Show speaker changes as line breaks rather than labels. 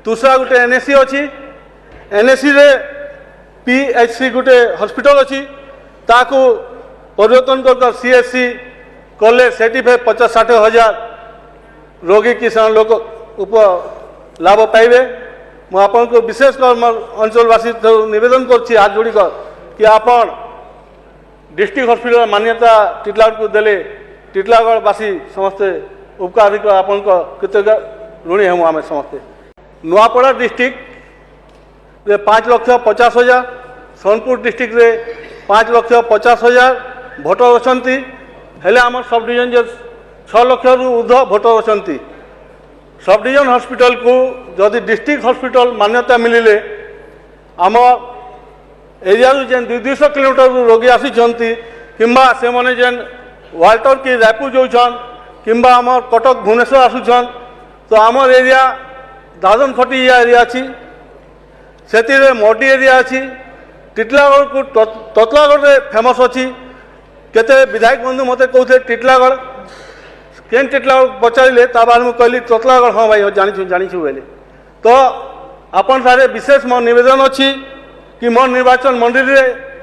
तुसरा गोटे एनएससी अच्छी एनएससी रे पीएचसी गोटे हॉस्पिटल अच्छी ताकू परिवर्तन कर सीएससी कले से 50-60 हजार रोगी किसान लोक उप लाभ पाइबे। मु आपन को विशेष कर अंचलवासी निवेदन कर हाथ जोड़ी कि आपण डिस्ट्रिक्ट हॉस्पिटल मान्यता टिटलागढ़ को देले टिटलागढ़वासी समस्ते उपकार आपन को कृतज्ञ ऋणी हम आम समस्ते। नुआपड़ा डिस्ट्रिक्ट रे 5,50,000 सोनपुर डिस्ट्रिक्ट रे 5,50,000 भोटर अच्छा हेले आम सब डिविजन जे 6 लाख रु ऊर्ध्व भोटर अच्छा। सब डिविजन हॉस्पिटल को जदि डिस्ट्रिक्ट हॉस्पिटल मान्यता मिलिले आम एरिया जेन 200 किलोमीटर रोगी आसीचंती किंबा से माने जेन वाल्टर की रायपुर जाऊन किंबा आम कटक भुवनेश्वर आसुछन तो आमर एरिया दादन खटी एरिया अच्छी से मोडी एरिया अच्छी टिटलागढ़ को ततलागढ़ फेमस अच्छी केते विधायक बंधु मते कहते टिटलागढ़ केन टिटलागढ़ पचारे बाद मुझे कहली ततलागढ़ हाँ भाई जानी बोले तो आपन सारे विशेष मोर निवेदन अच्छी कि मोर निर्वाचन मंडली